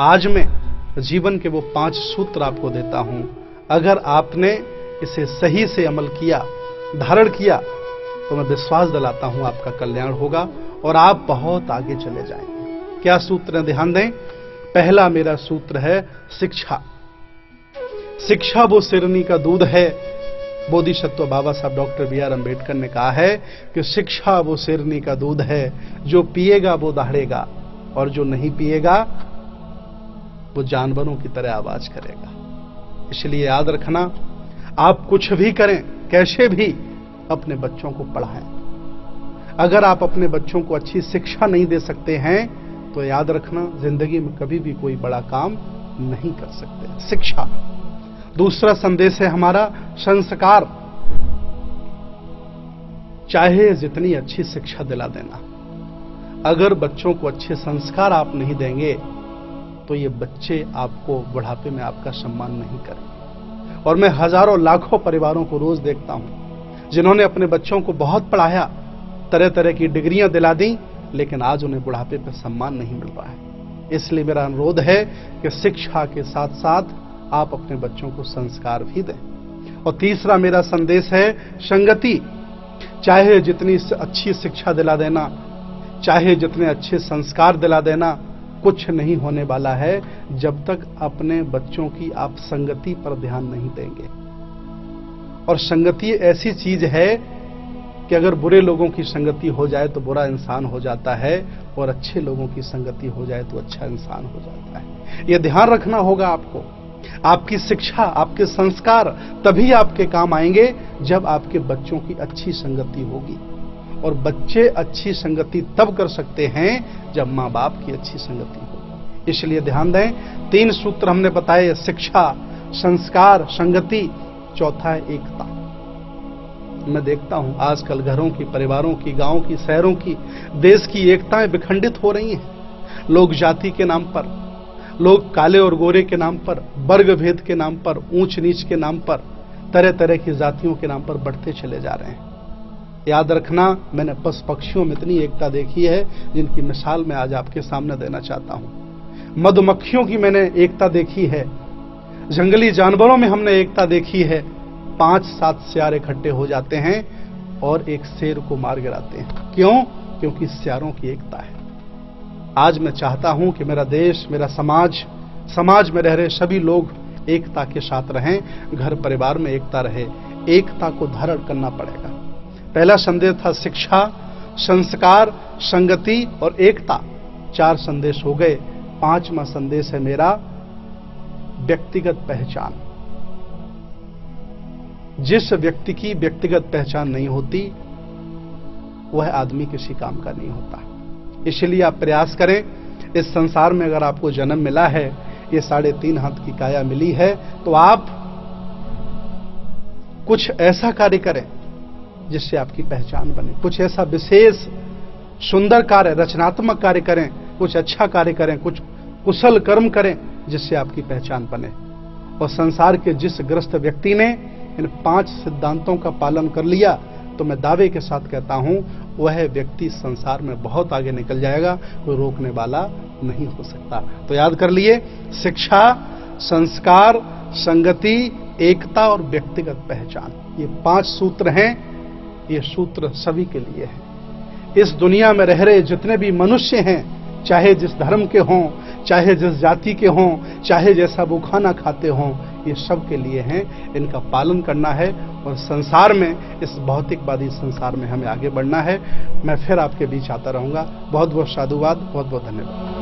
आज मैं जीवन के वो 5 सूत्र आपको देता हूं, अगर आपने इसे सही से अमल किया, धारण किया, तो मैं विश्वास दिलाता हूं आपका कल्याण होगा और आप बहुत आगे चले जाएंगे। क्या सूत्र है, ध्यान दें। पहला मेरा सूत्र है शिक्षा। शिक्षा वो सिरनी का दूध है। बोधिसत्व बाबा साहब डॉक्टर B.R. अम्बेडकर ने कहा है कि शिक्षा वो सिरनी का दूध है, जो पिएगा वो दहाड़ेगा और जो नहीं पिएगा वो जानवरों की तरह आवाज करेगा। इसलिए याद रखना, आप कुछ भी करें, कैसे भी अपने बच्चों को पढ़ाएं। अगर आप अपने बच्चों को अच्छी शिक्षा नहीं दे सकते हैं तो याद रखना, जिंदगी में कभी भी कोई बड़ा काम नहीं कर सकते। शिक्षा। दूसरा संदेश है हमारा संस्कार। चाहे जितनी अच्छी शिक्षा दिला देना, अगर बच्चों को अच्छे संस्कार आप नहीं देंगे तो ये बच्चे आपको बुढ़ापे में आपका सम्मान नहीं करेंगे। और मैं हजारों लाखों परिवारों को रोज देखता हूं जिन्होंने अपने बच्चों को बहुत पढ़ाया, तरह तरह की डिग्रियां दिला दी, लेकिन आज उन्हें बुढ़ापे पर सम्मान नहीं मिल रहा है। इसलिए मेरा अनुरोध है कि शिक्षा के साथ साथ आप अपने बच्चों को संस्कार भी दें। और तीसरा मेरा संदेश है संगति। चाहे जितनी अच्छी शिक्षा दिला देना, चाहे जितने अच्छे संस्कार दिला देना, कुछ नहीं होने वाला है जब तक अपने बच्चों की आप संगति पर ध्यान नहीं देंगे। और संगति ऐसी चीज है कि अगर बुरे लोगों की संगति हो जाए तो बुरा इंसान हो जाता है, और अच्छे लोगों की संगति हो जाए तो अच्छा इंसान हो जाता है। यह ध्यान रखना होगा आपको। आपकी शिक्षा, आपके संस्कार तभी आपके काम आएंगे जब आपके बच्चों की अच्छी संगति होगी। और बच्चे अच्छी संगति तब कर सकते हैं जब माँ बाप की अच्छी संगति हो। इसलिए ध्यान दें, 3 सूत्र हमने बताए, शिक्षा, संस्कार, संगति। चौथा है एकता। मैं देखता हूं आजकल घरों की, परिवारों की, गांवों की, शहरों की, देश की एकताएं विखंडित हो रही हैं। लोग जाति के नाम पर, लोग काले और गोरे के नाम पर, वर्ग भेद के नाम पर, ऊंच नीच के नाम पर, तरह तरह की जातियों के नाम पर बढ़ते चले जा रहे हैं। याद रखना, मैंने पशु पक्षियों में इतनी एकता देखी है जिनकी मिसाल मैं आज आपके सामने देना चाहता हूं। मधुमक्खियों की मैंने एकता देखी है, जंगली जानवरों में हमने एकता देखी है। 5-7 सियार इकट्ठे हो जाते हैं और एक शेर को मार गिराते हैं। क्यों? क्योंकि सियारों की एकता है। आज मैं चाहता हूं कि मेरा देश, मेरा समाज में रह रहे सभी लोग एकता के साथ रहें, घर परिवार में एकता रहे। एकता को धारण करना पड़ेगा। पहला संदेश था शिक्षा, संस्कार, संगति और एकता। 4 संदेश हो गए। 5वां संदेश है मेरा व्यक्तिगत पहचान। जिस व्यक्ति की व्यक्तिगत पहचान नहीं होती, वह आदमी किसी काम का नहीं होता। इसलिए आप प्रयास करें, इस संसार में अगर आपको जन्म मिला है, ये 3.5 हाथ की काया मिली है, तो आप कुछ ऐसा कार्य करें जिससे आपकी पहचान बने। कुछ ऐसा विशेष सुंदर कार्य, रचनात्मक कार्य करें, कुछ अच्छा कार्य करें, कुछ कुशल कर्म करें जिससे आपकी पहचान बने। और संसार के जिस ग्रस्त व्यक्ति ने इन 5 सिद्धांतों का पालन कर लिया, तो मैं दावे के साथ कहता हूं वह व्यक्ति संसार में बहुत आगे निकल जाएगा, कोई रोकने वाला नहीं हो सकता। तो याद कर लिए, शिक्षा, संस्कार, संगति, एकता और व्यक्तिगत पहचान, ये 5 सूत्र हैं। ये सूत्र सभी के लिए है। इस दुनिया में रह रहे जितने भी मनुष्य हैं, चाहे जिस धर्म के हों, चाहे जिस जाति के हों, चाहे जैसा वो खाना खाते हों, ये सब के लिए हैं। इनका पालन करना है और संसार में, इस भौतिकवादी संसार में हमें आगे बढ़ना है। मैं फिर आपके बीच आता रहूंगा। बहुत बहुत साधुवाद, बहुत बहुत धन्यवाद।